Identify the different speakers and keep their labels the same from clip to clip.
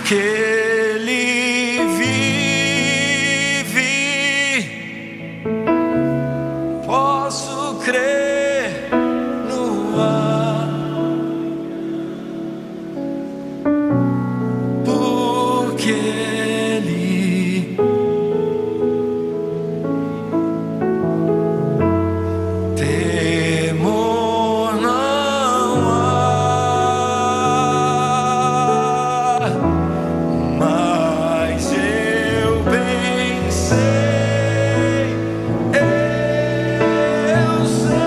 Speaker 1: porque Ele vive, posso crer no ar, porque Ele temor não há, mas eu bem sei, eu sei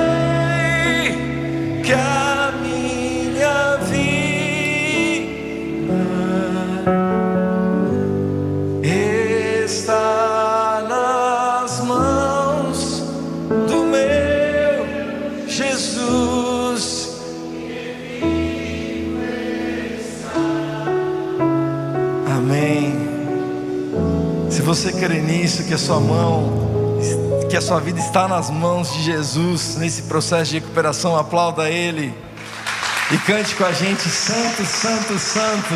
Speaker 1: que a minha vida está nas mãos do meu Jesus. Amém. Se você crê nisso, que a sua vida está nas mãos de Jesus nesse processo de recuperação, aplauda Ele e cante com a gente: Santo, Santo, Santo.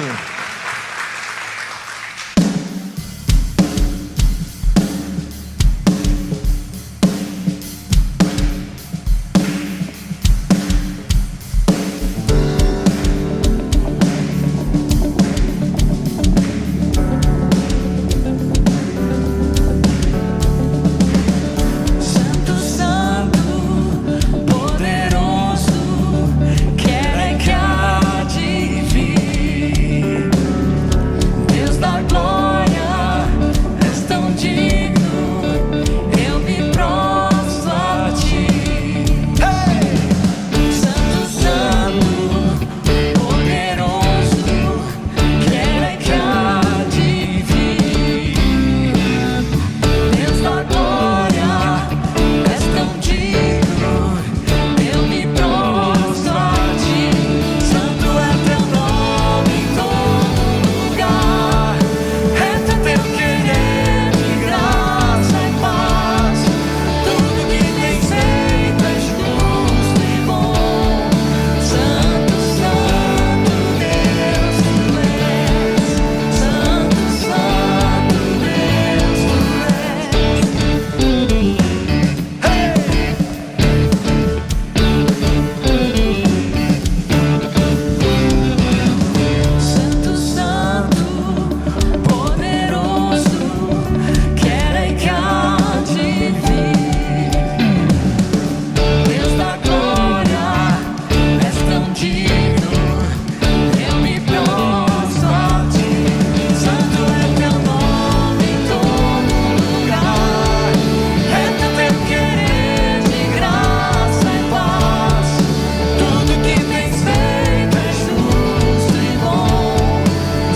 Speaker 2: Santo, Santo, poderoso, quem é que há de vir? Deus da glória, és tão digno, eu me prostro a ti. Santo, Santo, poderoso, quem é que há de vir? Deus da glória, és tão digno, eu me prostro a ti. Santo é teu nome em todo lugar, reto é teu querer de graça e paz. Tudo que tens feito é justo e bom. Santo, Santo Deus tu és. Santo, Santo Deus tu és. Santo, Santo, poderoso, quem é que há de vir? Deus da glória, és tão digno, eu me prostro a ti. Santo é teu nome em todo lugar, reto é teu querer de graça e paz. Tudo que tens feito é justo e bom.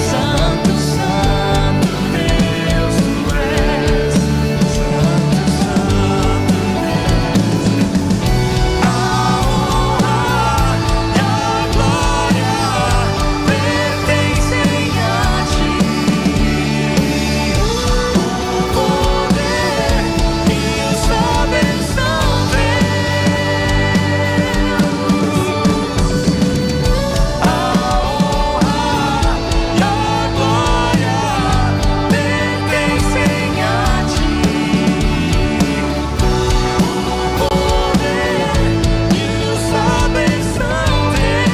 Speaker 2: Santo, Santo Deus tu és. Santo, Santo Deus. A honra e a glória pertencem a ti. O poder e os sabres são teus. A honra e a glória pertencem a ti. O poder e os sabres são teus.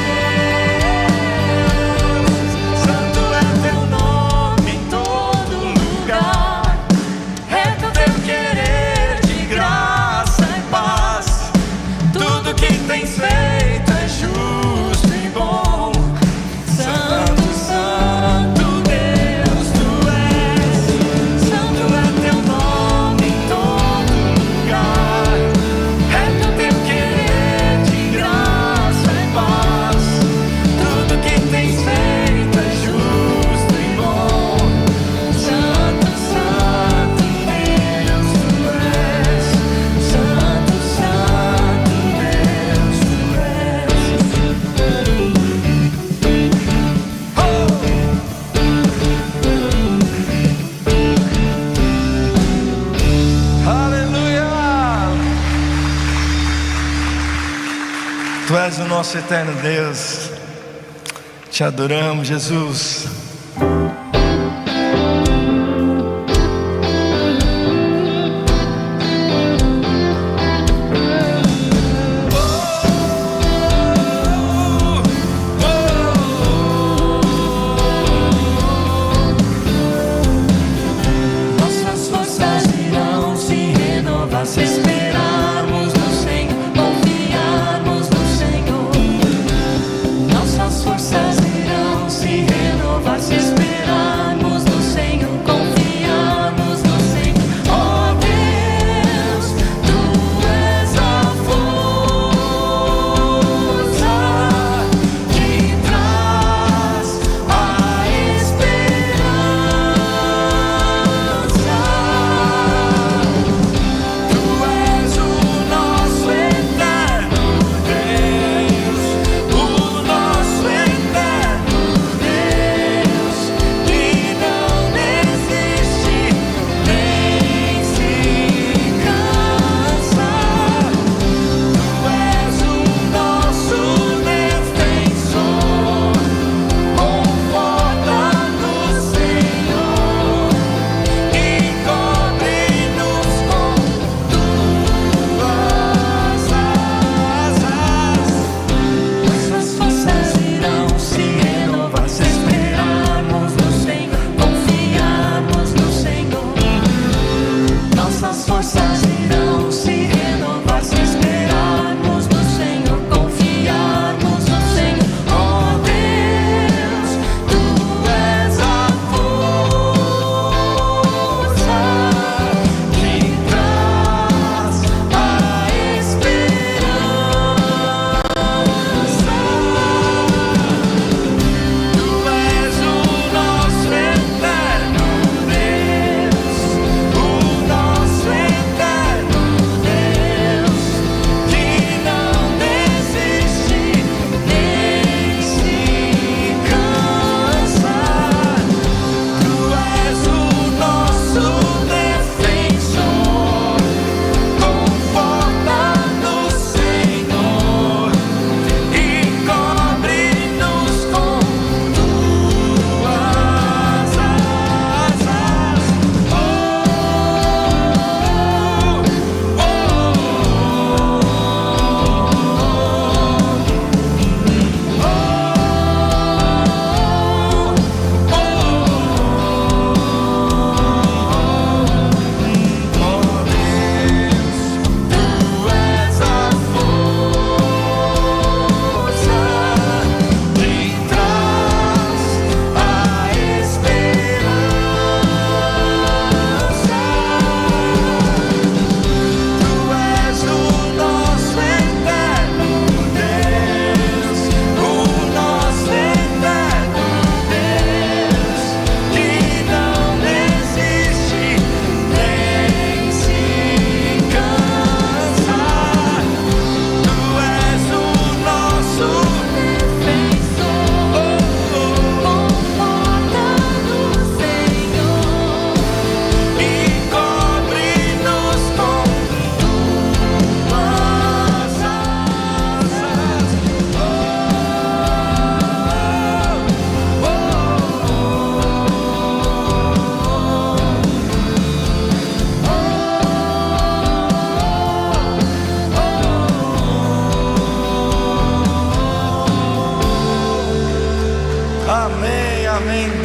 Speaker 2: Santo é teu nome em todo lugar, reto é teu querer de graça e paz. Tudo que tens feito é justo e bom. Santo, Santo Deus tu és. Santo é teu nome em todo lugar, reto é teu querer de graça e paz. Tudo que tens feito é justo e bom. Santo, Santo Deus tu és. Santo, Santo Deus tu és.
Speaker 1: Aleluia! Tu és o nosso eterno Deus, te adoramos, Jesus.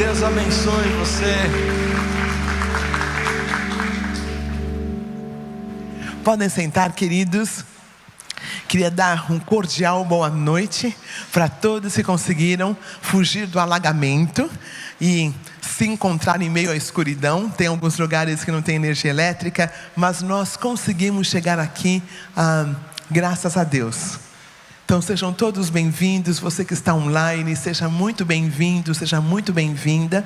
Speaker 1: Deus abençoe você.
Speaker 3: Podem sentar, queridos. Queria dar um cordial boa noite para todos que conseguiram fugir do alagamento e se encontrar em meio à escuridão. Tem alguns lugares que não tem energia elétrica, mas nós conseguimos chegar aqui, graças a Deus. Então sejam todos bem-vindos. Você que está online, seja muito bem-vindo, seja muito bem-vinda.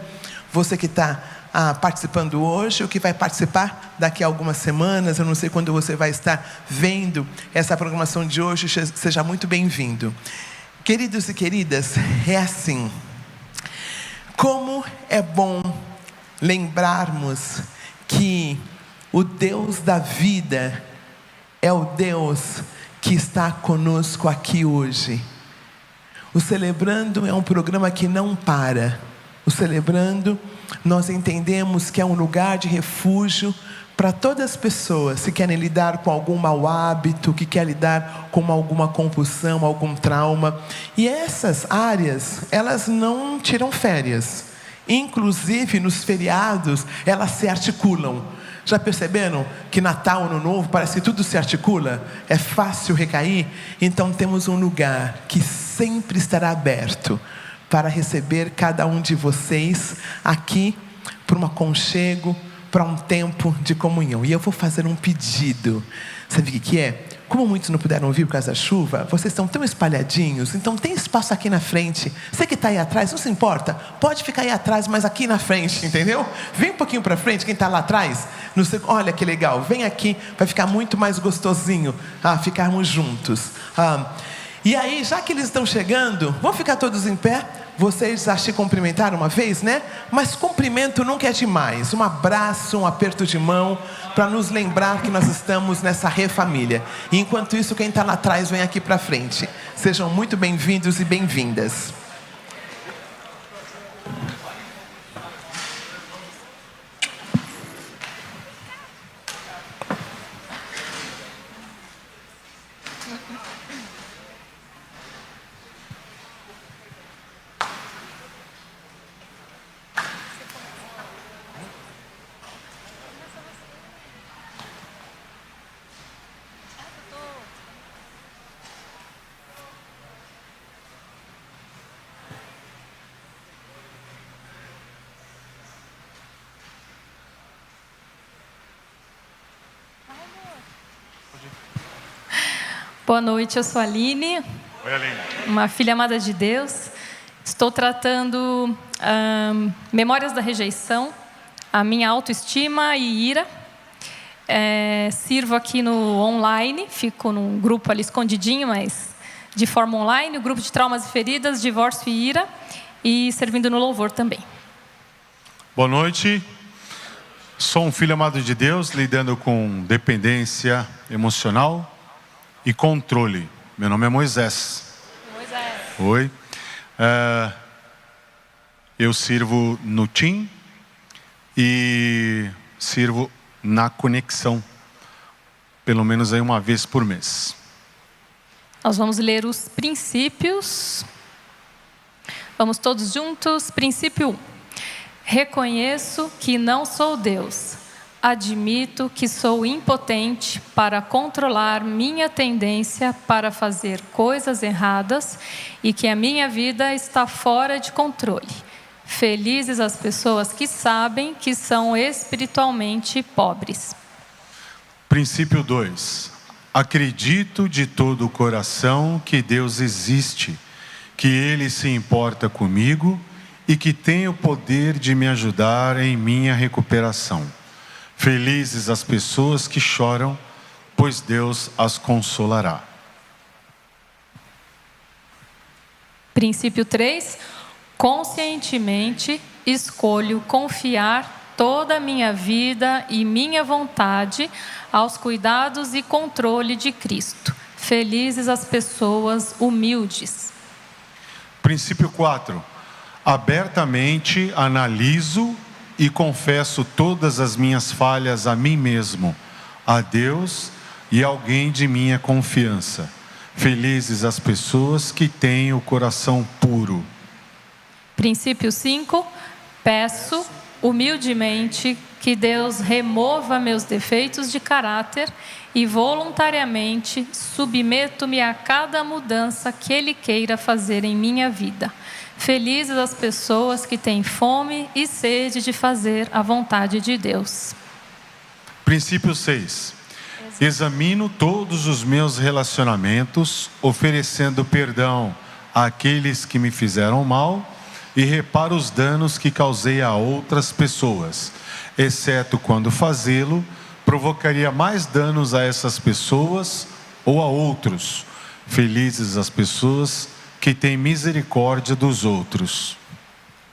Speaker 3: Você que está participando hoje, ou que vai participar daqui a algumas semanas, eu não sei quando você vai estar vendo essa programação de hoje, seja muito bem-vindo. Queridos e queridas, é assim, como é bom lembrarmos que o Deus da vida é o Deus que está conosco aqui hoje. O Celebrando é um programa que não para. O Celebrando, nós entendemos que é um lugar de refúgio para todas as pessoas que querem lidar com algum mau hábito, que querem lidar com alguma compulsão, algum trauma. E essas áreas, elas não tiram férias. Inclusive, nos feriados, elas se articulam. Já perceberam que Natal, Ano Novo, parece que tudo se articula? É fácil recair? Então temos um lugar que sempre estará aberto para receber cada um de vocês aqui, para um aconchego, para um tempo de comunhão. E eu vou fazer um pedido. Sabe o que é? Como muitos não puderam vir por causa da chuva, vocês estão tão espalhadinhos, então tem espaço aqui na frente. Você que está aí atrás, não se importa, pode ficar aí atrás, mas aqui na frente, entendeu? Vem um pouquinho para frente, quem está lá atrás, não sei, olha que legal, vem aqui, vai ficar muito mais gostosinho ficarmos juntos. E aí, já que eles estão chegando, vamos ficar todos em pé? Vocês já se cumprimentaram uma vez, né? Mas cumprimento nunca é demais. Um abraço, um aperto de mão, para nos lembrar que nós estamos nessa refamília. E enquanto isso, quem está lá atrás vem aqui para frente. Sejam muito bem-vindos e bem-vindas.
Speaker 4: Boa noite, eu sou a Aline.
Speaker 2: Oi, Aline.
Speaker 4: Uma filha amada de Deus. Estou tratando memórias da rejeição, a minha autoestima e ira. Sirvo aqui no online, fico num grupo ali escondidinho, mas de forma online, o grupo de traumas e feridas, divórcio e ira, e servindo no louvor também.
Speaker 2: Boa noite. Sou um filho amado de Deus, lidando com dependência emocional e controle. Meu nome é Moisés. Oi. Eu sirvo no Team e sirvo na Conexão, pelo menos aí uma vez por mês.
Speaker 4: Nós vamos ler os princípios. Vamos todos juntos. Princípio 1. Reconheço que não sou Deus. Admito que sou impotente para controlar minha tendência para fazer coisas erradas e que a minha vida está fora de controle. Felizes as pessoas que sabem que são espiritualmente pobres.
Speaker 2: Princípio 2. Acredito de todo o coração que Deus existe, que Ele se importa comigo e que tem o poder de me ajudar em minha recuperação. Felizes as pessoas que choram, pois Deus as consolará.
Speaker 4: Princípio 3. Conscientemente escolho confiar toda a minha vida e minha vontade aos cuidados e controle de Cristo. Felizes as pessoas humildes.
Speaker 2: Princípio 4. Abertamente analiso e confesso todas as minhas falhas a mim mesmo, a Deus e a alguém de minha confiança. Felizes as pessoas que têm o coração puro.
Speaker 4: Princípio 5. Peço humildemente que Deus remova meus defeitos de caráter e voluntariamente submeto-me a cada mudança que Ele queira fazer em minha vida. Felizes as pessoas que têm fome e sede de fazer a vontade de Deus.
Speaker 2: Princípio 6. Examino todos os meus relacionamentos, oferecendo perdão àqueles que me fizeram mal e reparo os danos que causei a outras pessoas, exceto quando fazê-lo provocaria mais danos a essas pessoas ou a outros. Felizes as pessoas que têm misericórdia dos outros.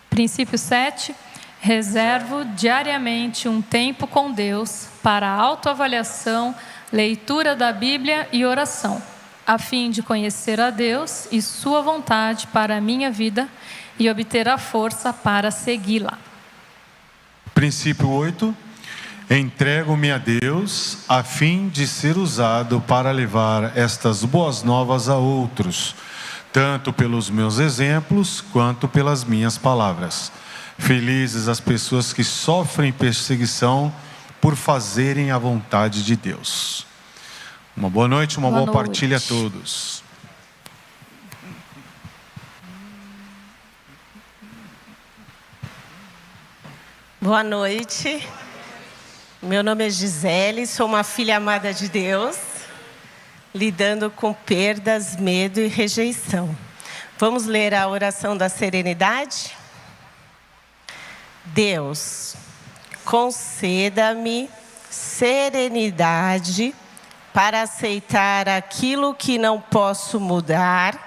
Speaker 4: Princípio 7. Reservo diariamente um tempo com Deus para autoavaliação, leitura da Bíblia e oração, a fim de conhecer a Deus e sua vontade para a minha vida e obter a força para segui-la.
Speaker 2: Princípio 8. Entrego-me a Deus a fim de ser usado para levar estas boas novas a outros, tanto pelos meus exemplos quanto pelas minhas palavras. Felizes as pessoas que sofrem perseguição por fazerem a vontade de Deus. Uma boa noite, uma boa partilha a todos.
Speaker 5: Boa noite. Meu nome é Gisele, sou uma filha amada de Deus, lidando com perdas, medo e rejeição. Vamos ler a oração da serenidade? Deus, conceda-me serenidade para aceitar aquilo que não posso mudar,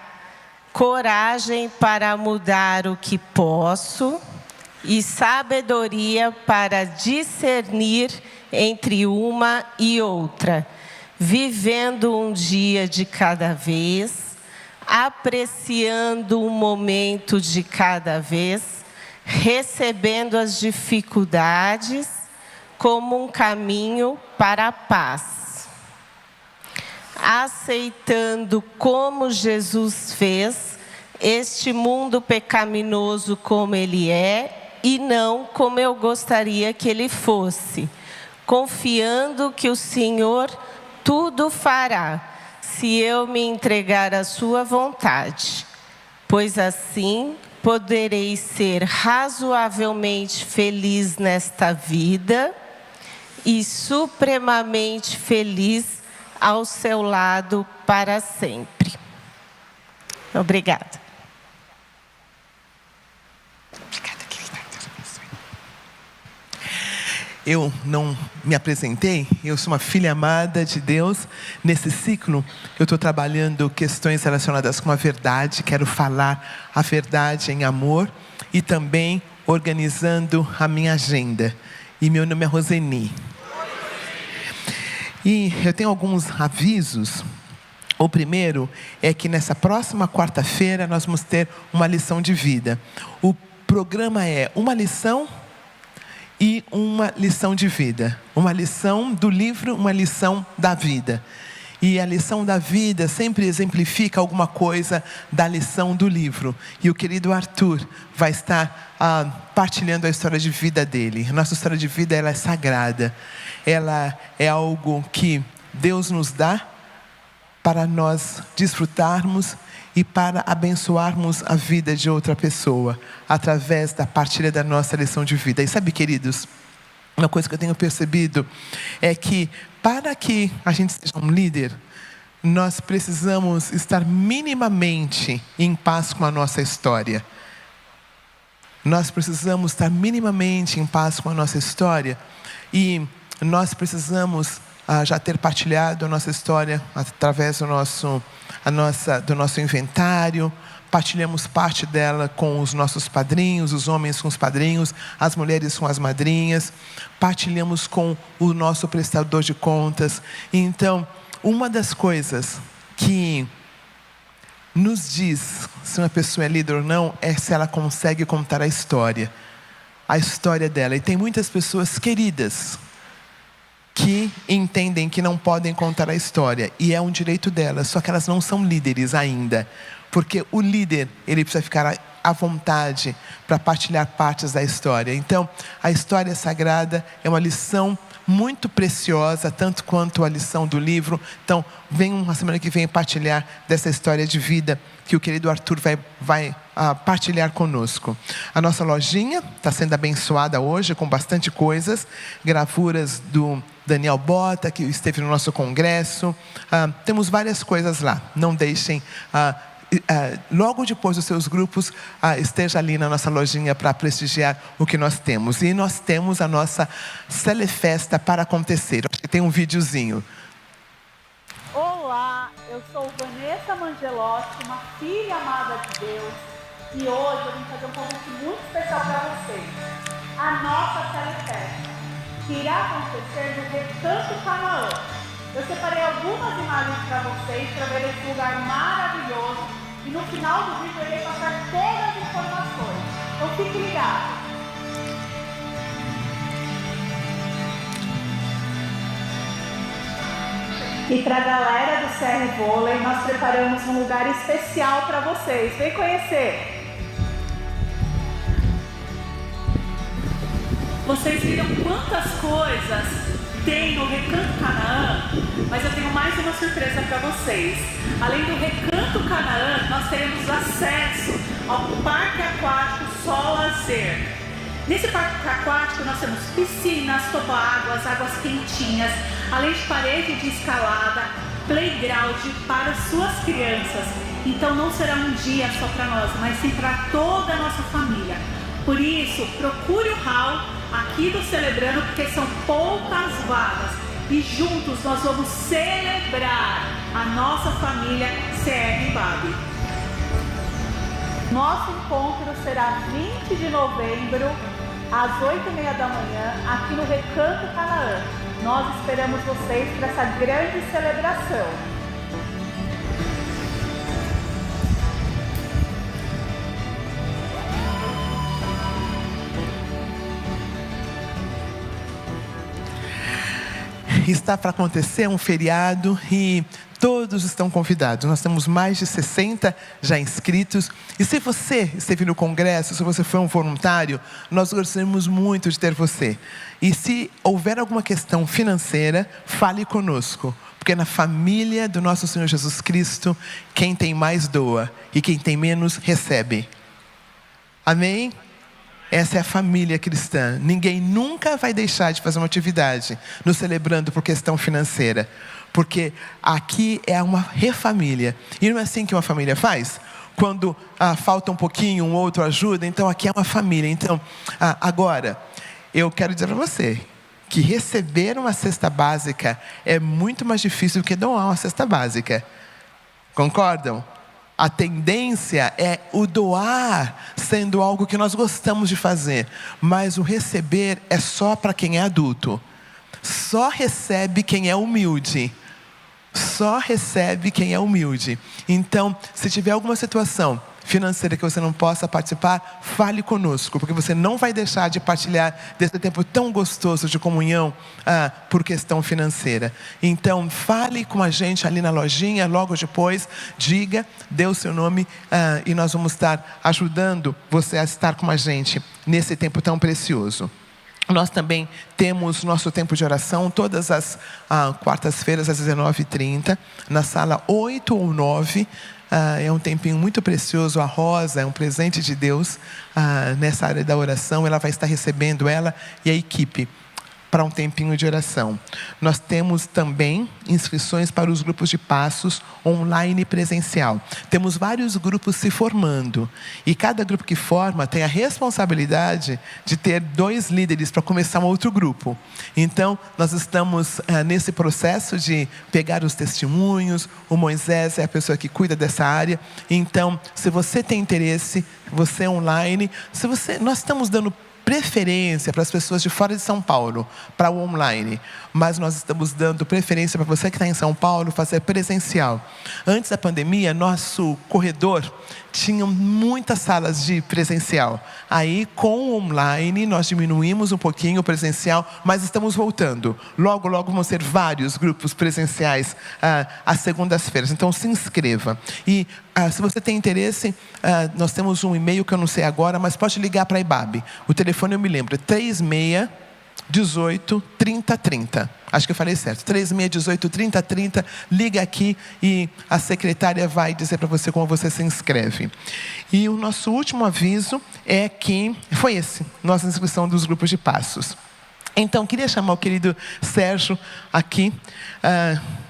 Speaker 5: coragem para mudar o que posso e sabedoria para discernir entre uma e outra, vivendo um dia de cada vez, apreciando um momento de cada vez, recebendo as dificuldades como um caminho para a paz, aceitando como Jesus fez este mundo pecaminoso como ele é e não como eu gostaria que ele fosse, confiando que o Senhor tudo fará, se eu me entregar à sua vontade, pois assim poderei ser razoavelmente feliz nesta vida e supremamente feliz ao seu lado para sempre. Obrigada.
Speaker 3: Eu não me apresentei, eu sou uma filha amada de Deus. Nesse ciclo, eu estou trabalhando questões relacionadas com a verdade. Quero falar a verdade em amor e também organizando a minha agenda. E meu nome é Roseni. E eu tenho alguns avisos. O primeiro é que nessa próxima quarta-feira nós vamos ter uma lição de vida. O programa é uma lição e uma lição de vida. Uma lição do livro, uma lição da vida. E a lição da vida sempre exemplifica alguma coisa da lição do livro. E o querido Arthur vai estar partilhando a história de vida dele. A nossa história de vida, ela é sagrada. Ela é algo que Deus nos dá para nós desfrutarmos e para abençoarmos a vida de outra pessoa, através da partilha da nossa lição de vida. E sabe, queridos, uma coisa que eu tenho percebido é que, para que a gente seja um líder, nós precisamos estar minimamente em paz com a nossa história. Nós precisamos estar minimamente em paz com a nossa história. E nós precisamos já ter partilhado a nossa história através do nosso inventário. Partilhamos parte dela com os nossos padrinhos, os homens com os padrinhos, as mulheres com as madrinhas. Partilhamos com o nosso prestador de contas. Então, uma das coisas que nos diz se uma pessoa é líder ou não é se ela consegue contar a história dela. E tem muitas pessoas queridas que entendem que não podem contar a história, e é um direito delas, só que elas não são líderes ainda, porque o líder, ele precisa ficar à vontade para partilhar partes da história. Então, a história sagrada é uma lição muito preciosa, tanto quanto a lição do livro. Então, venham na semana que vem partilhar dessa história de vida que o querido Arthur vai partilhar conosco. A nossa lojinha está sendo abençoada hoje com bastante coisas, gravuras do Daniel Bota, que esteve no nosso congresso. Temos várias coisas lá. Não deixem... logo depois dos seus grupos, esteja ali na nossa lojinha para prestigiar o que nós temos. E nós temos a nossa Celefesta para acontecer. Acho que tem um videozinho.
Speaker 6: Olá, eu sou Vanessa Mangelotti, uma filha amada de Deus. E hoje eu vim fazer um convite muito especial para vocês. A nossa Celefesta, que irá acontecer no Recanto Canaã. Eu separei algumas imagens para vocês, para ver esse lugar maravilhoso. E no final do vídeo eu irei passar todas as informações. Então fique ligado. E para a galera do CR Vôlei, nós preparamos um lugar especial para vocês. Vem conhecer! Vocês viram quantas coisas tem no Recanto Canaã, mas eu tenho mais uma surpresa para vocês. Além do Recanto Canaã, nós teremos acesso ao Parque Aquático Sol Lazer. Nesse parque aquático nós temos piscinas, toboáguas, águas quentinhas, além de parede de escalada, playground para suas crianças. Então não será um dia só para nós, mas sim para toda a nossa família. Por isso, procure o hall aqui do Celebrando, porque são poucas vagas. E juntos nós vamos celebrar a nossa família CR Babi. Nosso encontro será 20 de novembro, às 8h30 da manhã, aqui no Recanto Canaã. Nós esperamos vocês para essa grande celebração.
Speaker 3: Está para acontecer um feriado e todos estão convidados. Nós temos mais de 60 já inscritos. E se você esteve no congresso, se você foi um voluntário, nós gostaríamos muito de ter você. E se houver alguma questão financeira, fale conosco. Porque na família do nosso Senhor Jesus Cristo, quem tem mais doa e quem tem menos recebe. Amém? Essa é a família cristã. Ninguém nunca vai deixar de fazer uma atividade nos Celebrando por questão financeira. Porque aqui é uma refamília. E não é assim que uma família faz? Quando falta um pouquinho, um outro ajuda. Então aqui é uma família. Então, agora, eu quero dizer para você que receber uma cesta básica é muito mais difícil do que doar uma cesta básica. Concordam? A tendência é o doar sendo algo que nós gostamos de fazer, mas o receber é só para quem é adulto. Só recebe quem é humilde. Só recebe quem é humilde. Então, se tiver alguma situação financeira que você não possa participar, fale conosco, porque você não vai deixar de partilhar desse tempo tão gostoso de comunhão por questão financeira. Então, fale com a gente ali na lojinha, logo depois, diga, dê o seu nome e nós vamos estar ajudando você a estar com a gente nesse tempo tão precioso. Nós também temos nosso tempo de oração todas as quartas-feiras às 19h30, na sala 8 ou 9. É um tempinho muito precioso. A Rosa é um presente de Deus nessa área da oração. Ela vai estar recebendo, ela e a equipe, para um tempinho de oração. Nós temos também inscrições para os grupos de passos online e presencial. Temos vários grupos se formando. E cada grupo que forma tem a responsabilidade de ter 2 líderes para começar um outro grupo. Então, nós estamos nesse processo de pegar os testemunhos. O Moisés é a pessoa que cuida dessa área. Então, se você tem interesse, você é online. Nós estamos dando preferência para as pessoas de fora de São Paulo, para o online. Mas nós estamos dando preferência para você que está em São Paulo, fazer presencial. Antes da pandemia, nosso corredor tinham muitas salas de presencial. Aí, com o online, nós diminuímos um pouquinho o presencial, mas estamos voltando. Logo, logo vão ser vários grupos presenciais às segundas-feiras. Então, se inscreva. E se você tem interesse, nós temos um e-mail que eu não sei agora, mas pode ligar para a IBAB. O telefone eu me lembro, é 3618-3030. Acho que eu falei certo. 3618-3030. Liga aqui e a secretária vai dizer para você como você se inscreve. E o nosso último aviso é que foi esse, nossa inscrição dos grupos de passos. Então, queria chamar o querido Sérgio aqui.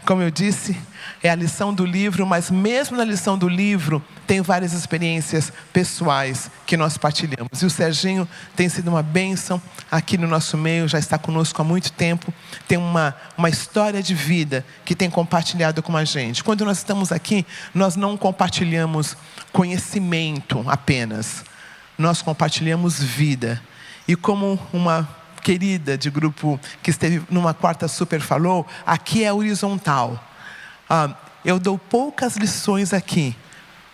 Speaker 3: Como eu disse, é a lição do livro, mas mesmo na lição do livro, tem várias experiências pessoais que nós partilhamos. E o Serginho tem sido uma bênção aqui no nosso meio, já está conosco há muito tempo. Tem uma história de vida que tem compartilhado com a gente. Quando nós estamos aqui, nós não compartilhamos conhecimento apenas. Nós compartilhamos vida. E como uma querida de grupo que esteve numa quarta super falou, aqui é horizontal. Eu dou poucas lições aqui,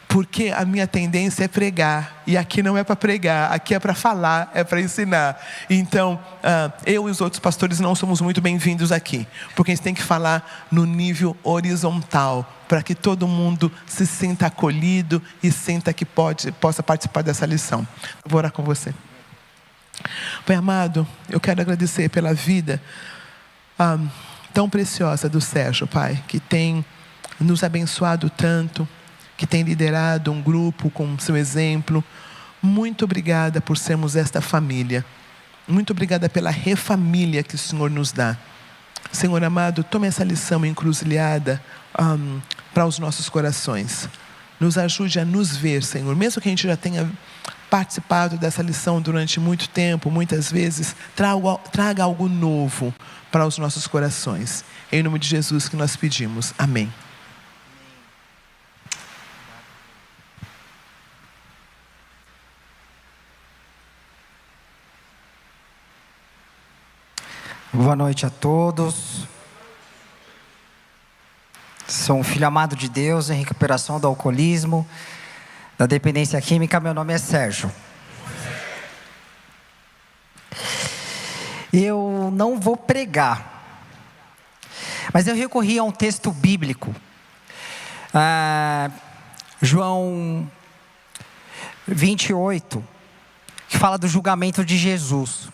Speaker 3: porque a minha tendência é pregar, e aqui não é para pregar, aqui é para falar, é para ensinar. Então, eu e os outros pastores não somos muito bem-vindos aqui, porque a gente tem que falar no nível horizontal, para que todo mundo se sinta acolhido e sinta que possa participar dessa lição. Eu vou orar com você. Pai amado, eu quero agradecer pela vida tão preciosa do Sérgio, Pai, que tem nos abençoado tanto, que tem liderado um grupo com seu exemplo. Muito obrigada por sermos esta família. Muito obrigada pela refamília que o Senhor nos dá. Senhor amado, tome essa lição encruzilhada para os nossos corações. Nos ajude a nos ver, Senhor, mesmo que a gente já tenha participado dessa lição durante muito tempo, muitas vezes, traga algo novo para os nossos corações. Em nome de Jesus que nós pedimos. Amém.
Speaker 7: Boa noite a todos. Sou um filho amado de Deus em recuperação do alcoolismo, da dependência química. Meu nome é Sérgio. Eu não vou pregar, mas eu recorri a um texto bíblico. João 28, que fala do julgamento de Jesus.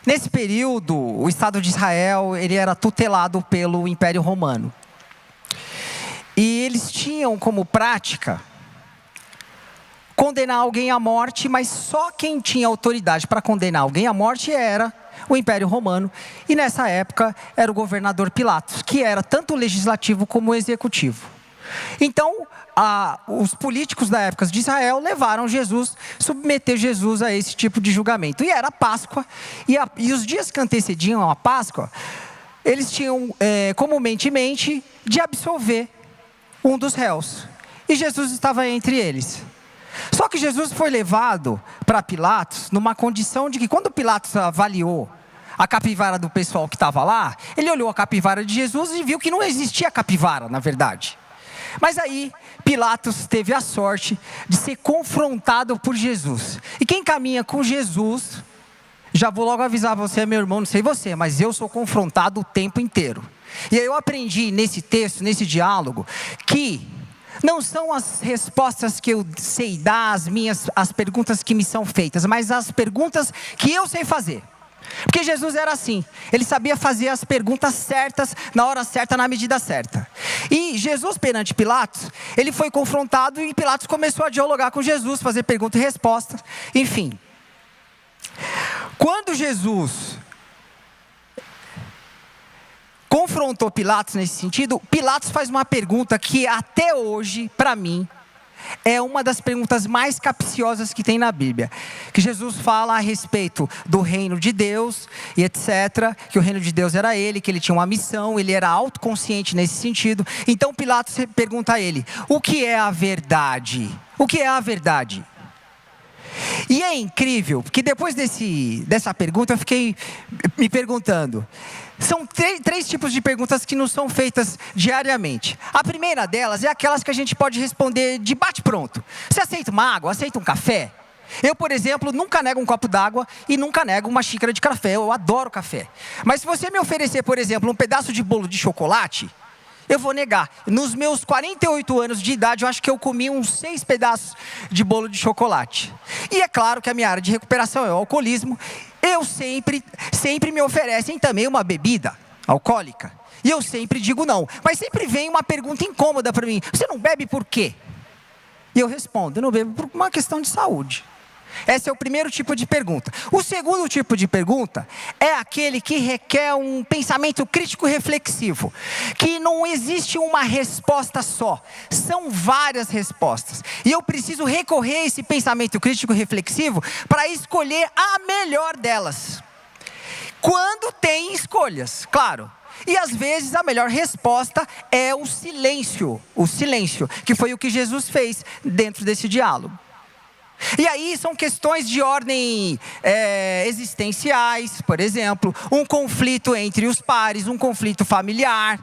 Speaker 7: Nesse período, o Estado de Israel ele era tutelado pelo Império Romano. E eles tinham como prática condenar alguém à morte, mas só quem tinha autoridade para condenar alguém à morte era o Império Romano. E nessa época era o governador Pilatos, que era tanto o legislativo como o executivo. Então, os políticos da época de Israel levaram Jesus, submeter Jesus a esse tipo de julgamento. E era a Páscoa, e os dias que antecediam a Páscoa, eles tinham comumente em mente de absolver um dos réus. E Jesus estava entre eles. Só que Jesus foi levado para Pilatos numa condição de que quando Pilatos avaliou a capivara do pessoal que estava lá, ele olhou a capivara de Jesus e viu que não existia capivara, na verdade. Mas aí, Pilatos teve a sorte de ser confrontado por Jesus. E quem caminha com Jesus, já vou logo avisar você, meu irmão, não sei você, mas eu sou confrontado o tempo inteiro. E aí eu aprendi nesse texto, nesse diálogo, que não são as respostas que eu sei dar, as perguntas que me são feitas, mas as perguntas que eu sei fazer. Porque Jesus era assim, ele sabia fazer as perguntas certas, na hora certa, na medida certa. E Jesus perante Pilatos, ele foi confrontado e Pilatos começou a dialogar com Jesus, fazer perguntas e respostas, enfim. Quando Jesus confrontou Pilatos nesse sentido, Pilatos faz uma pergunta que até hoje, para mim, é uma das perguntas mais capciosas que tem na Bíblia. Que Jesus fala a respeito do reino de Deus e etc. Que o reino de Deus era ele, que ele tinha uma missão, ele era autoconsciente nesse sentido. Então Pilatos pergunta a ele: o que é a verdade? O que é a verdade? E é incrível, porque depois dessa pergunta eu fiquei me perguntando. São três tipos de perguntas que nos são feitas diariamente. A primeira delas é aquelas que a gente pode responder de bate-pronto. Você aceita uma água? Aceita um café? Eu, por exemplo, nunca nego um copo d'água e nunca nego uma xícara de café. Eu adoro café. Mas se você me oferecer, por exemplo, um pedaço de bolo de chocolate, eu vou negar. Nos meus 48 anos de idade, eu acho que eu comi uns 6 pedaços de bolo de chocolate. E é claro que a minha área de recuperação é o alcoolismo. Eu sempre me oferecem também uma bebida alcoólica. E eu sempre digo não. Mas sempre vem uma pergunta incômoda para mim. Você não bebe por quê? E eu respondo, eu não bebo por uma questão de saúde. Esse é o primeiro tipo de pergunta. O segundo tipo de pergunta é aquele que requer um pensamento crítico reflexivo, que não existe uma resposta só, são várias respostas. E eu preciso recorrer a esse pensamento crítico reflexivo para escolher a melhor delas. Quando tem escolhas, claro. E às vezes a melhor resposta é o silêncio, que foi o que Jesus fez dentro desse diálogo. E aí são questões de ordem existenciais, por exemplo, um conflito entre os pares, um conflito familiar,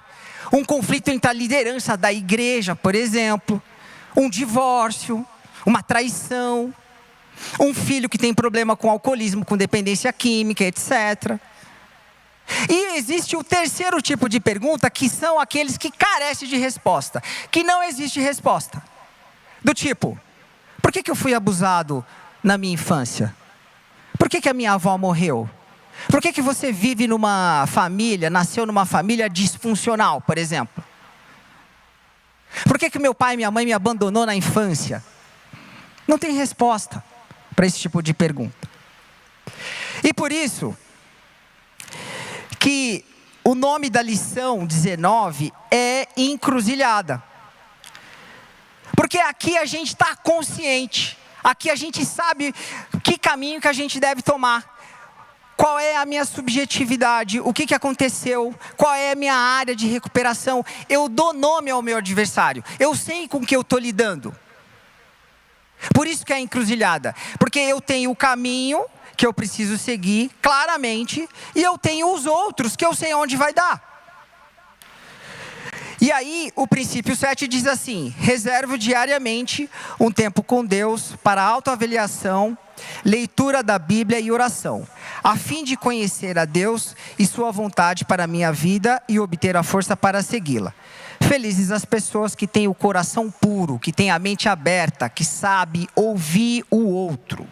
Speaker 7: um conflito entre a liderança da igreja, por exemplo, um divórcio, uma traição, um filho que tem problema com alcoolismo, com dependência química, etc. E existe o terceiro tipo de pergunta, que são aqueles que carecem de resposta, que não existe resposta. Do tipo, por que eu fui abusado na minha infância? Por que a minha avó morreu? Por que você vive numa família, nasceu numa família disfuncional, por exemplo? Por que meu pai e minha mãe me abandonou na infância? Não tem resposta para esse tipo de pergunta. E por isso que o nome da lição 19 é encruzilhada. Porque aqui a gente está consciente, aqui a gente sabe que caminho que a gente deve tomar, qual é a minha subjetividade, o que aconteceu, qual é a minha área de recuperação. Eu dou nome ao meu adversário, eu sei com que eu estou lidando. Por isso que é encruzilhada, porque eu tenho o caminho que eu preciso seguir claramente, e eu tenho os outros que eu sei onde vai dar. E aí, o princípio 7 diz assim: reservo diariamente um tempo com Deus para autoavaliação, leitura da Bíblia e oração, a fim de conhecer a Deus e sua vontade para a minha vida e obter a força para segui-la. Felizes as pessoas que têm o coração puro, que têm a mente aberta, que sabe ouvir o outro.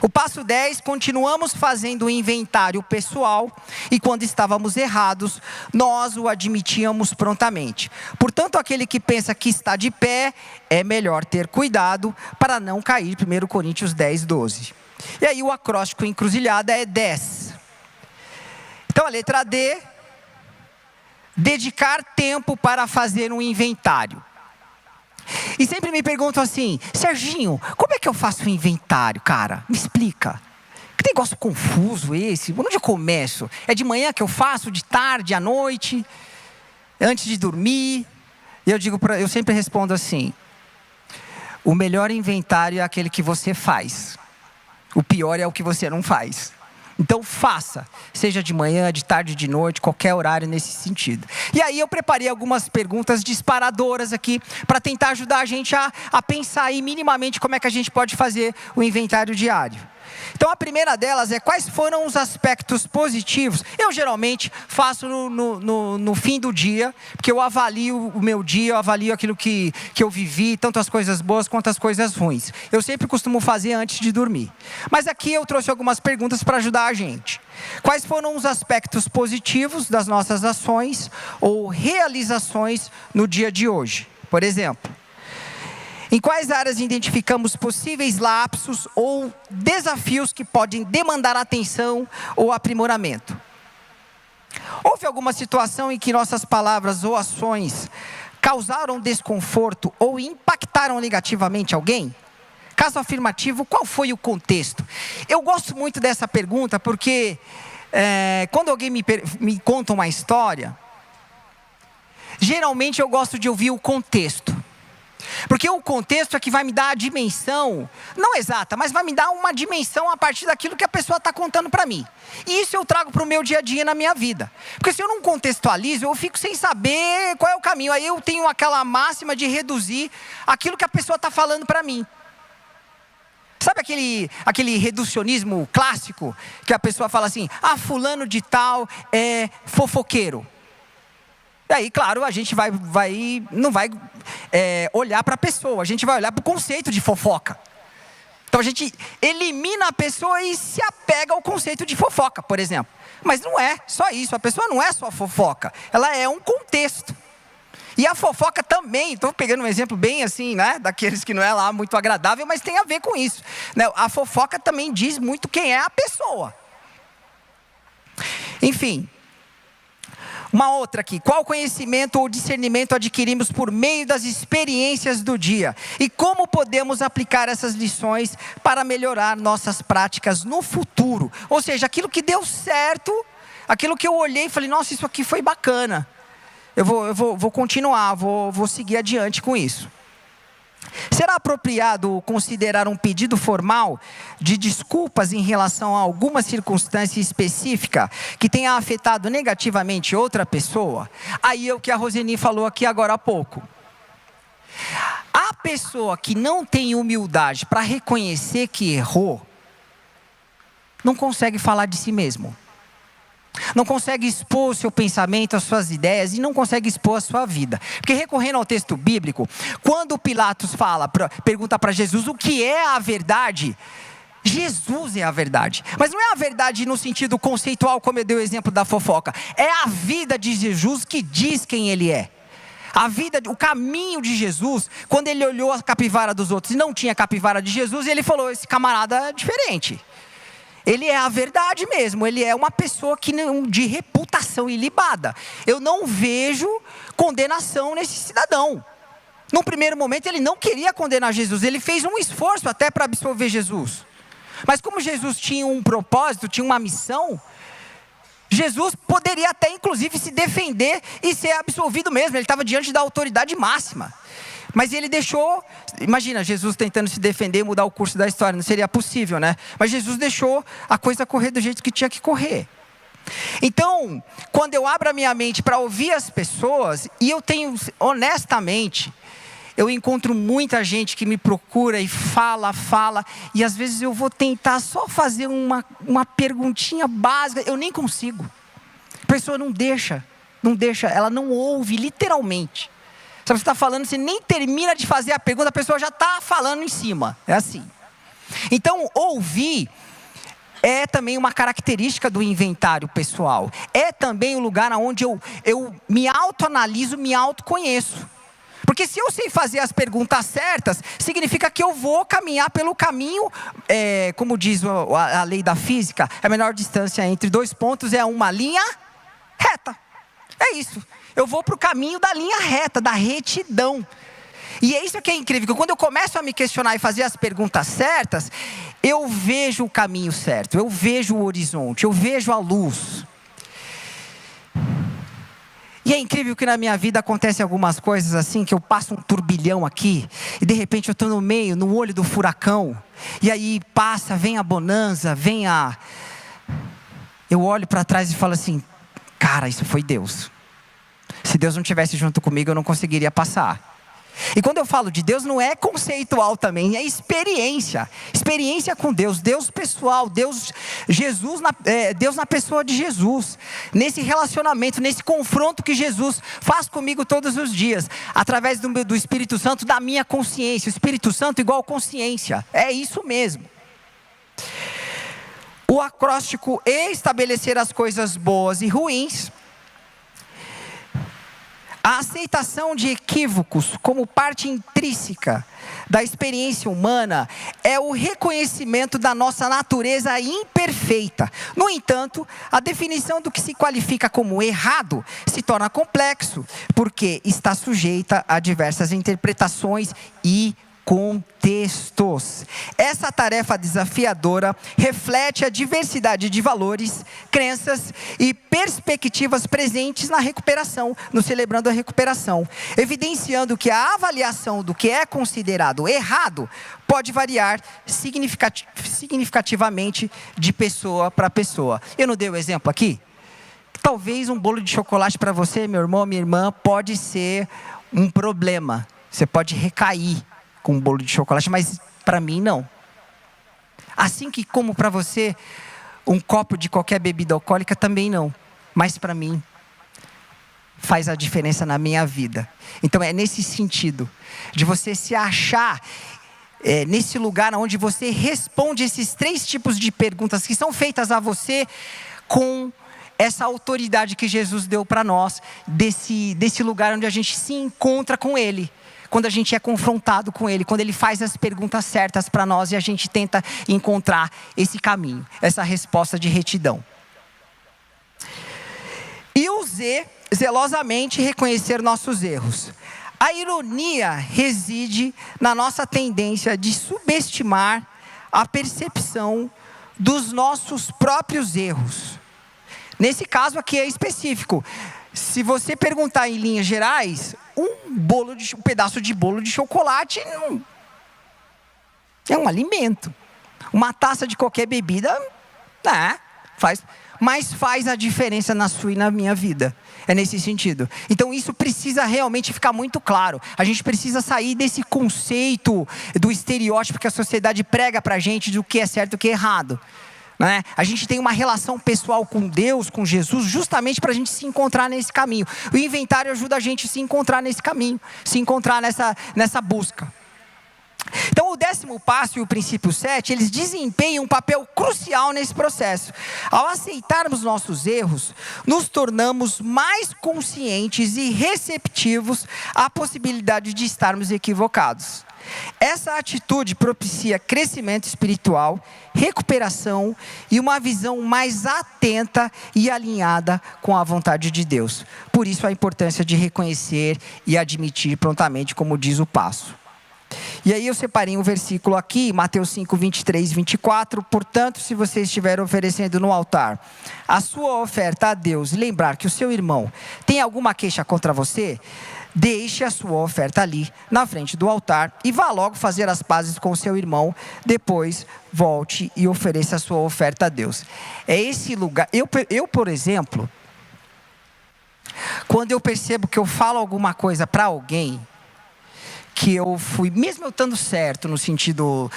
Speaker 7: O passo 10, continuamos fazendo o inventário pessoal e quando estávamos errados, nós o admitíamos prontamente. Portanto, aquele que pensa que está de pé, é melhor ter cuidado para não cair. 1 Coríntios 10, 12. E aí o acróstico encruzilhada é 10. Então a letra D, dedicar tempo para fazer um inventário. E sempre me perguntam assim: Serginho, como é que eu faço um inventário, cara? Me explica. Que negócio confuso esse? Onde eu começo? É de manhã que eu faço, de tarde, à noite, antes de dormir? E eu sempre respondo assim: o melhor inventário é aquele que você faz. O pior é o que você não faz. Então faça, seja de manhã, de tarde, de noite, qualquer horário nesse sentido. E aí eu preparei algumas perguntas disparadoras aqui, para tentar ajudar a gente a pensar aí minimamente como é que a gente pode fazer o inventário diário. Então a primeira delas é: quais foram os aspectos positivos? Eu geralmente faço no fim do dia, porque eu avalio o meu dia, eu avalio aquilo que eu vivi, tanto as coisas boas quanto as coisas ruins. Eu sempre costumo fazer antes de dormir. Mas aqui eu trouxe algumas perguntas para ajudar a gente. Quais foram os aspectos positivos das nossas ações ou realizações no dia de hoje? Por exemplo, em quais áreas identificamos possíveis lapsos ou desafios que podem demandar atenção ou aprimoramento? Houve alguma situação em que nossas palavras ou ações causaram desconforto ou impactaram negativamente alguém? Caso afirmativo, qual foi o contexto? Eu gosto muito dessa pergunta porque quando alguém me conta uma história, geralmente eu gosto de ouvir o contexto. Porque o contexto é que vai me dar a dimensão, não exata, mas vai me dar uma dimensão a partir daquilo que a pessoa está contando para mim. E isso eu trago para o meu dia a dia na minha vida. Porque se eu não contextualizo, eu fico sem saber qual é o caminho. Aí eu tenho aquela máxima de reduzir aquilo que a pessoa está falando para mim. Sabe aquele reducionismo clássico? Que a pessoa fala assim, fulano de tal é fofoqueiro. E aí, claro, a gente não vai olhar para a pessoa, a gente vai olhar para o conceito de fofoca. Então a gente elimina a pessoa e se apega ao conceito de fofoca, por exemplo. Mas não é só isso, a pessoa não é só fofoca, ela é um contexto. E a fofoca também, estou pegando um exemplo bem assim, né, daqueles que não é lá muito agradável, mas tem a ver com isso, né? A fofoca também diz muito quem é a pessoa. Enfim, uma outra aqui, qual conhecimento ou discernimento adquirimos por meio das experiências do dia? E como podemos aplicar essas lições para melhorar nossas práticas no futuro? Ou seja, aquilo que deu certo, aquilo que eu olhei e falei, nossa, isso aqui foi bacana. Eu vou continuar, vou seguir adiante com isso. Será apropriado considerar um pedido formal de desculpas em relação a alguma circunstância específica que tenha afetado negativamente outra pessoa? Aí é o que a Roseni falou aqui agora há pouco. A pessoa que não tem humildade para reconhecer que errou, não consegue falar de si mesmo. Não consegue expor o seu pensamento, as suas ideias, e não consegue expor a sua vida. Porque recorrendo ao texto bíblico, quando Pilatos pergunta para Jesus o que é a verdade, Jesus é a verdade. Mas não é a verdade no sentido conceitual, como eu dei o exemplo da fofoca. É a vida de Jesus que diz quem ele é. A vida, o caminho de Jesus, quando ele olhou a capivara dos outros e não tinha capivara de Jesus, ele falou, esse camarada é diferente. Ele é a verdade mesmo, ele é uma pessoa de reputação ilibada. Eu não vejo condenação nesse cidadão. Num primeiro momento ele não queria condenar Jesus, ele fez um esforço até para absolver Jesus. Mas como Jesus tinha um propósito, tinha uma missão, Jesus poderia até inclusive se defender e ser absolvido mesmo, ele estava diante da autoridade máxima. Mas ele deixou, imagina, Jesus tentando se defender e mudar o curso da história, não seria possível, né? Mas Jesus deixou a coisa correr do jeito que tinha que correr. Então, quando eu abro a minha mente para ouvir as pessoas, e eu tenho, honestamente, eu encontro muita gente que me procura e fala, e às vezes eu vou tentar só fazer uma perguntinha básica, eu nem consigo. A pessoa não deixa, ela não ouve, literalmente. Sabe, você está falando, você nem termina de fazer a pergunta, a pessoa já está falando em cima. É assim. Então, ouvir é também uma característica do inventário pessoal. É também o lugar onde eu me autoanaliso, me autoconheço. Porque se eu sei fazer as perguntas certas, significa que eu vou caminhar pelo caminho, como diz a lei da física, a menor distância entre dois pontos é uma linha reta. É isso. Eu vou para o caminho da linha reta, da retidão. E é isso que é incrível, que quando eu começo a me questionar e fazer as perguntas certas, eu vejo o caminho certo, eu vejo o horizonte, eu vejo a luz. E é incrível que na minha vida acontecem algumas coisas assim, que eu passo um turbilhão aqui, e de repente eu estou no olho do furacão, e aí vem a bonança, eu olho para trás e falo assim, cara, isso foi Deus. Se Deus não estivesse junto comigo, eu não conseguiria passar. E quando eu falo de Deus, não é conceitual também, é experiência. Experiência com Deus, Deus pessoal, Deus na pessoa de Jesus. Nesse relacionamento, nesse confronto que Jesus faz comigo todos os dias. Através do Espírito Santo, da minha consciência. O Espírito Santo igual consciência. É isso mesmo. O acróstico estabelecer as coisas boas e ruins. A aceitação de equívocos como parte intrínseca da experiência humana é o reconhecimento da nossa natureza imperfeita. No entanto, a definição do que se qualifica como errado se torna complexo, porque está sujeita a diversas interpretações e contextos. Essa tarefa desafiadora reflete a diversidade de valores, crenças e perspectivas presentes na recuperação, no Celebrando a Recuperação, evidenciando que a avaliação do que é considerado errado pode variar significativamente de pessoa para pessoa. Eu não dei o exemplo aqui? Talvez um bolo de chocolate para você, meu irmão, minha irmã, pode ser um problema. Você pode recair com um bolo de chocolate, mas para mim não. Assim que como para você, um copo de qualquer bebida alcoólica também não. Mas para mim, faz a diferença na minha vida. Então é nesse sentido, de você se achar nesse lugar onde você responde esses 3 tipos de perguntas que são feitas a você com essa autoridade que Jesus deu para nós, desse lugar onde a gente se encontra com Ele. Quando a gente é confrontado com Ele, quando Ele faz as perguntas certas para nós e a gente tenta encontrar esse caminho, essa resposta de retidão. E o Z, zelosamente reconhecer nossos erros. A ironia reside na nossa tendência de subestimar a percepção dos nossos próprios erros. Nesse caso aqui é específico. Se você perguntar em linhas gerais, um pedaço de bolo de chocolate é um alimento. Uma taça de qualquer bebida, mas faz a diferença na sua e na minha vida. É nesse sentido. Então isso precisa realmente ficar muito claro. A gente precisa sair desse conceito do estereótipo que a sociedade prega pra gente do que é certo e o que é errado. A gente tem uma relação pessoal com Deus, com Jesus, justamente para a gente se encontrar nesse caminho. O inventário ajuda a gente a se encontrar nesse caminho, se encontrar nessa busca. Então o 10º passo e o princípio 7, eles desempenham um papel crucial nesse processo. Ao aceitarmos nossos erros, nos tornamos mais conscientes e receptivos à possibilidade de estarmos equivocados. Essa atitude propicia crescimento espiritual, recuperação e uma visão mais atenta e alinhada com a vontade de Deus. Por isso a importância de reconhecer e admitir prontamente, como diz o passo. E aí eu separei um versículo aqui, Mateus 5, 23, 24. Portanto, se você estiver oferecendo no altar a sua oferta a Deus e lembrar que o seu irmão tem alguma queixa contra você, deixe a sua oferta ali, na frente do altar, e vá logo fazer as pazes com o seu irmão. Depois, volte e ofereça a sua oferta a Deus. É esse lugar. Eu, por exemplo, quando eu percebo que eu falo alguma coisa para alguém, que eu fui, mesmo eu estando certo, no sentido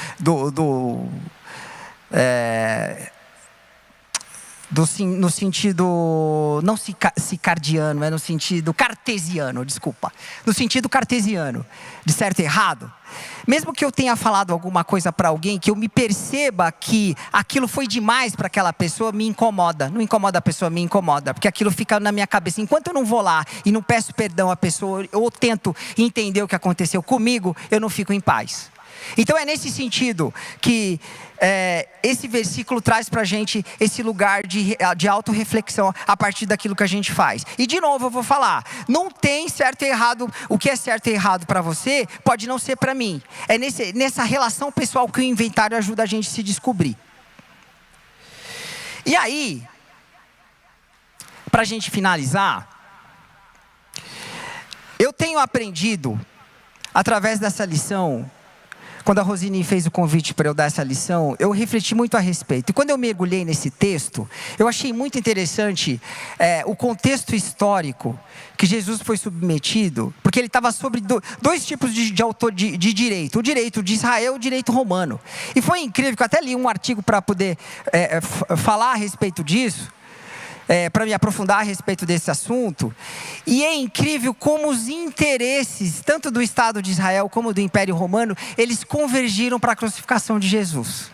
Speaker 7: no sentido não sicardiano, é no sentido cartesiano, desculpa. No sentido cartesiano, de certo e errado. Mesmo que eu tenha falado alguma coisa para alguém, que eu me perceba que aquilo foi demais para aquela pessoa, me incomoda. Não incomoda a pessoa, me incomoda. Porque aquilo fica na minha cabeça. Enquanto eu não vou lá e não peço perdão à pessoa, ou tento entender o que aconteceu comigo, eu não fico em paz. Então é nesse sentido que esse versículo traz para a gente esse lugar de autorreflexão a partir daquilo que a gente faz. E de novo eu vou falar, não tem certo e errado. O que é certo e errado para você pode não ser para mim. É nessa relação pessoal que o inventário ajuda a gente a se descobrir. E aí, para a gente finalizar, eu tenho aprendido através dessa lição. Quando a Rosine fez o convite para eu dar essa lição, eu refleti muito a respeito. E quando eu mergulhei nesse texto, eu achei muito interessante o contexto histórico que Jesus foi submetido, porque ele estava sobre 2 tipos de direito. O direito de Israel e o direito romano. E foi incrível, que eu até li um artigo para poder falar a respeito disso. Para me aprofundar a respeito desse assunto. E é incrível como os interesses, tanto do Estado de Israel como do Império Romano, eles convergiram para a crucificação de Jesus.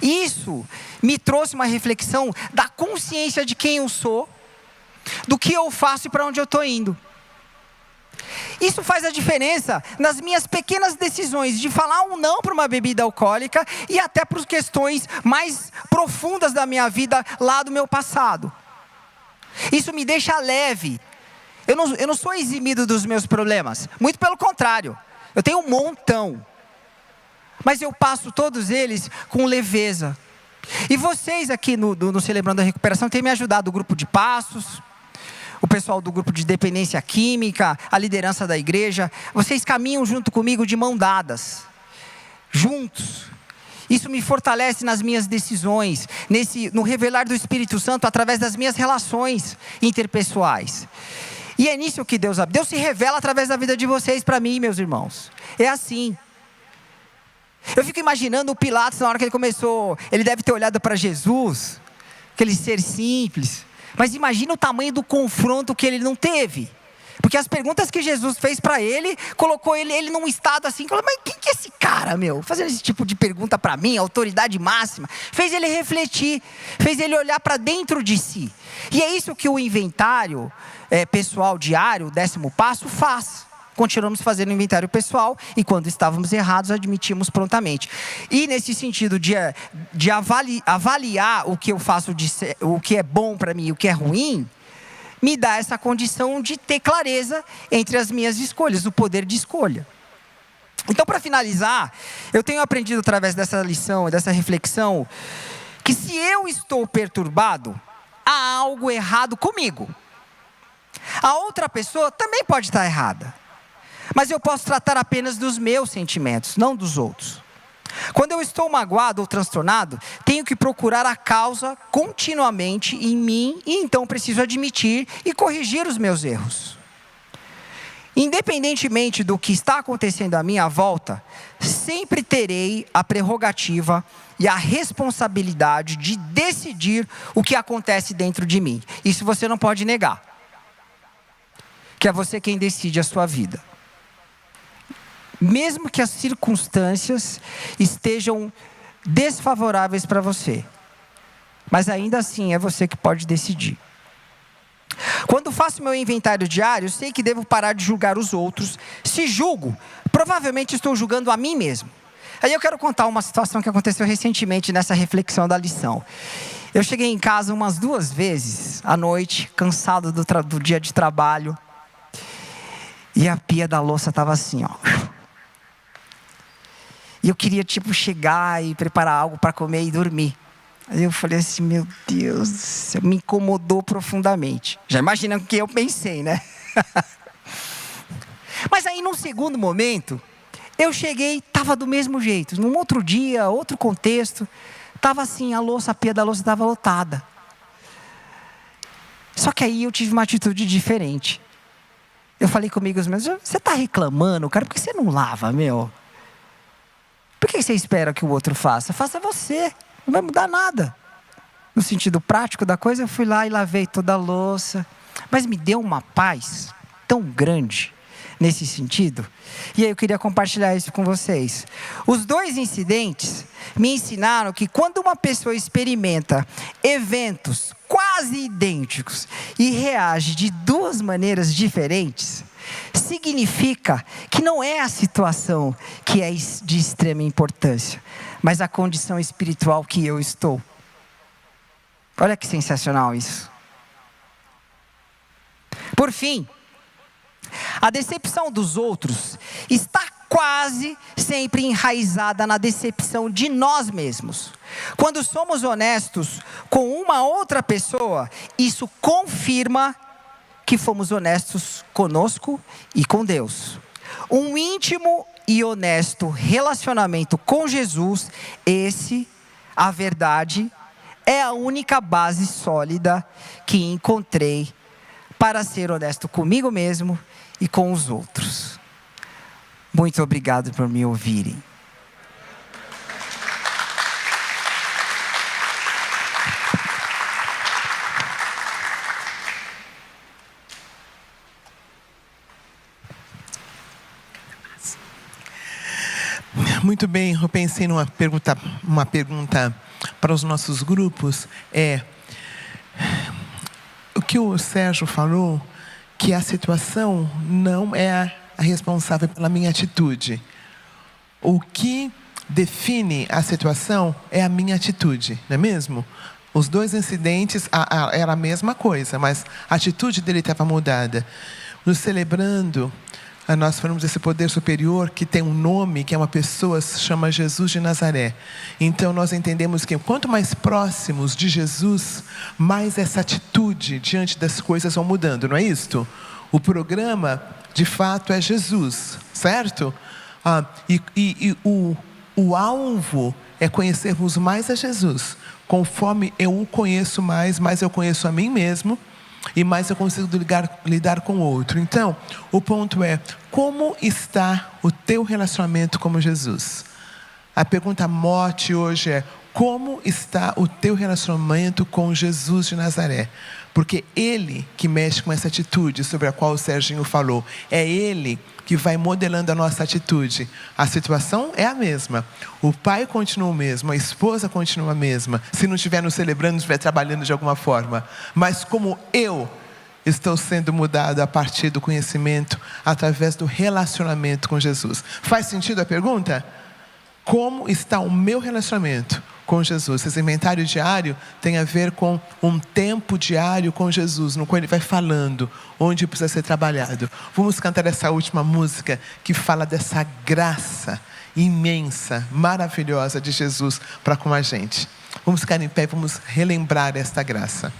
Speaker 7: Isso me trouxe uma reflexão da consciência de quem eu sou, do que eu faço e para onde eu estou indo. Isso faz a diferença nas minhas pequenas decisões de falar um não para uma bebida alcoólica e até para as questões mais profundas da minha vida lá do meu passado. Isso me deixa leve. Eu não sou eximido dos meus problemas. Muito pelo contrário. Eu tenho um montão. Mas eu passo todos eles com leveza. E vocês aqui no Celebrando a Recuperação têm me ajudado, o grupo de passos, o pessoal do grupo de dependência química, a liderança da igreja. Vocês caminham junto comigo de mão dadas, juntos. Isso me fortalece nas minhas decisões, no revelar do Espírito Santo através das minhas relações interpessoais. E é nisso que Deus se revela através da vida de vocês para mim, meus irmãos. É assim. Eu fico imaginando o Pilatos na hora que ele começou, ele deve ter olhado para Jesus, aquele ser simples. Mas imagina o tamanho do confronto que ele não teve. Porque as perguntas que Jesus fez para ele, colocou ele num estado assim, falou, mas quem que é esse cara, meu? Fazendo esse tipo de pergunta para mim, autoridade máxima. Fez ele refletir, fez ele olhar para dentro de si. E é isso que o inventário pessoal diário, o 10º passo, faz. Continuamos fazendo o inventário pessoal e quando estávamos errados, admitimos prontamente. E nesse sentido de avaliar o que eu faço, o que é bom para mim e o que é ruim, me dá essa condição de ter clareza entre as minhas escolhas, o poder de escolha. Então, para finalizar, eu tenho aprendido através dessa lição, dessa reflexão, que se eu estou perturbado, há algo errado comigo. A outra pessoa também pode estar errada. Mas eu posso tratar apenas dos meus sentimentos, não dos outros. Quando eu estou magoado ou transtornado, tenho que procurar a causa continuamente em mim e então preciso admitir e corrigir os meus erros. Independentemente do que está acontecendo à minha volta, sempre terei a prerrogativa e a responsabilidade de decidir o que acontece dentro de mim. Isso você não pode negar. Que é você quem decide a sua vida. Mesmo que as circunstâncias estejam desfavoráveis para você. Mas ainda assim é você que pode decidir. Quando faço meu inventário diário, sei que devo parar de julgar os outros. Se julgo, provavelmente estou julgando a mim mesmo. Aí eu quero contar uma situação que aconteceu recentemente nessa reflexão da lição. Eu cheguei em casa umas 2 vezes à noite, cansado do dia de trabalho. E a pia da louça estava assim, ó. E eu queria, chegar e preparar algo para comer e dormir. Aí eu falei assim, meu Deus do céu, me incomodou profundamente. Já imagina o que eu pensei, né? Mas aí, num segundo momento, eu cheguei, estava do mesmo jeito. Num outro dia, outro contexto, estava assim, a pia da louça estava lotada. Só que aí eu tive uma atitude diferente. Eu falei comigo mesmo, você está reclamando, cara, por que você não lava, meu? Por que você espera que o outro faça? Faça você, não vai mudar nada. No sentido prático da coisa, eu fui lá e lavei toda a louça. Mas me deu uma paz tão grande nesse sentido. E aí eu queria compartilhar isso com vocês. Os 2 incidentes me ensinaram que quando uma pessoa experimenta eventos quase idênticos e reage de 2 maneiras diferentes, significa que não é a situação que é de extrema importância, mas a condição espiritual que eu estou. Olha que sensacional isso. Por fim, a decepção dos outros está quase sempre enraizada na decepção de nós mesmos. Quando somos honestos com uma outra pessoa, isso confirma que fomos honestos conosco e com Deus. Um íntimo e honesto relacionamento com Jesus, a verdade, é a única base sólida que encontrei para ser honesto comigo mesmo e com os outros. Muito obrigado por me ouvirem.
Speaker 3: Muito bem, eu pensei numa pergunta para os nossos grupos. O que o Sérgio falou, que a situação não é a responsável pela minha atitude. O que define a situação é a minha atitude, não é mesmo? Os 2 incidentes era a mesma coisa, mas a atitude dele estava mudada. No Celebrando, nós falamos desse poder superior que tem um nome, que é uma pessoa, se chama Jesus de Nazaré. Então nós entendemos que quanto mais próximos de Jesus, mais essa atitude diante das coisas vão mudando, não é isto? O programa, de fato, é Jesus, certo? O alvo é conhecermos mais a Jesus. Conforme eu o conheço mais eu conheço a mim mesmo, e mais eu consigo lidar com o outro. Então, o ponto é, como está o teu relacionamento com Jesus? A pergunta mote hoje é, como está o teu relacionamento com Jesus de Nazaré? Porque Ele que mexe com essa atitude sobre a qual o Serginho falou. É Ele que vai modelando a nossa atitude. A situação é a mesma. O pai continua o mesmo, a esposa continua a mesma. Se não estiver nos celebrando, não estiver trabalhando de alguma forma. Mas como eu estou sendo mudado a partir do conhecimento, através do relacionamento com Jesus. Faz sentido a pergunta? Como está o meu relacionamento com Jesus? Esse inventário diário tem a ver com um tempo diário com Jesus, no qual Ele vai falando onde precisa ser trabalhado. Vamos cantar essa última música que fala dessa graça imensa, maravilhosa de Jesus para com a gente. Vamos ficar em pé e vamos relembrar esta graça.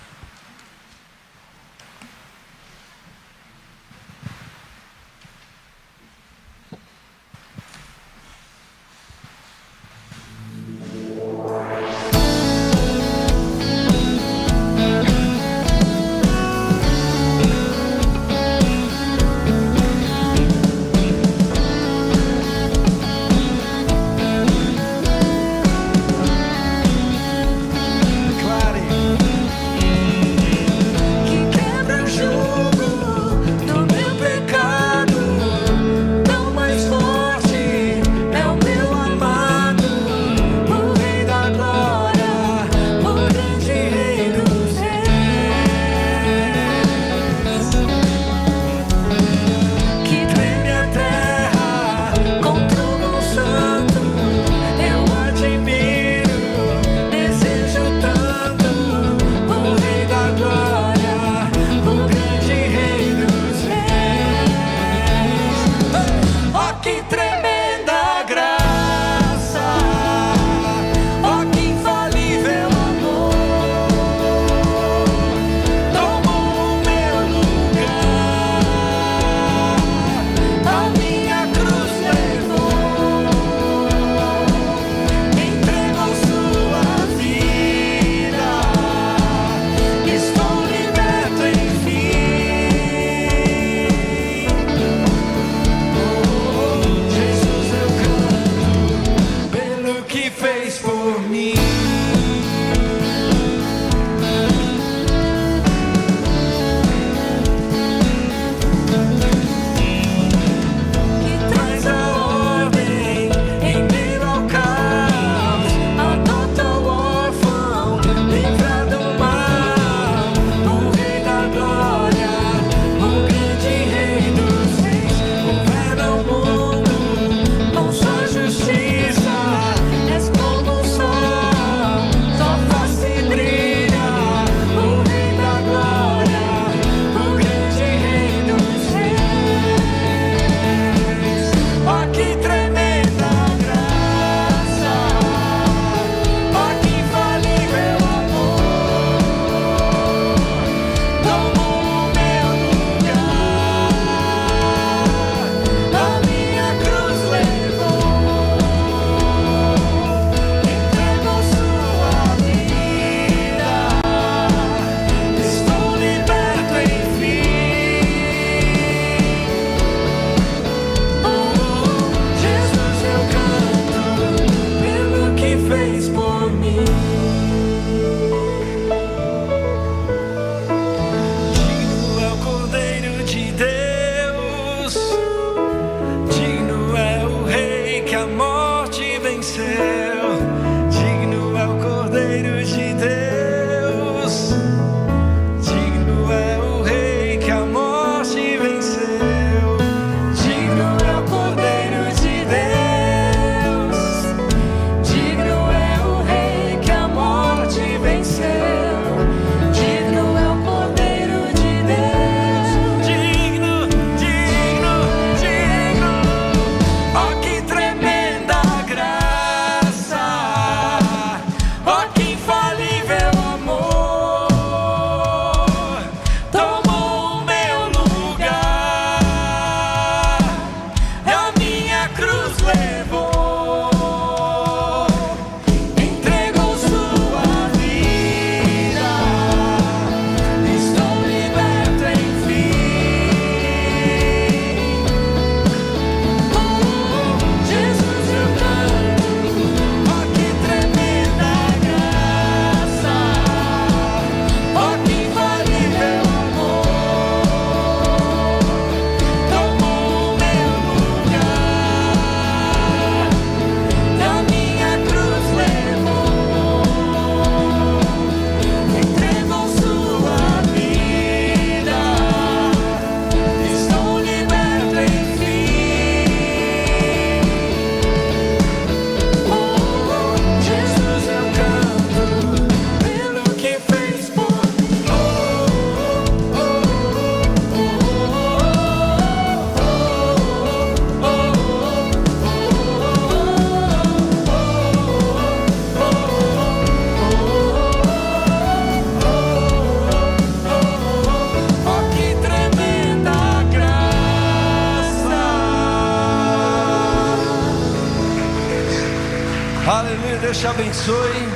Speaker 1: Deus te abençoe.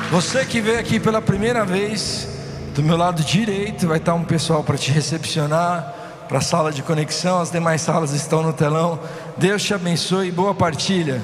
Speaker 1: Você que veio aqui pela primeira vez, do meu lado direito vai estar um pessoal para te recepcionar, para a sala de conexão. As demais salas estão no telão. Deus te abençoe e boa partilha.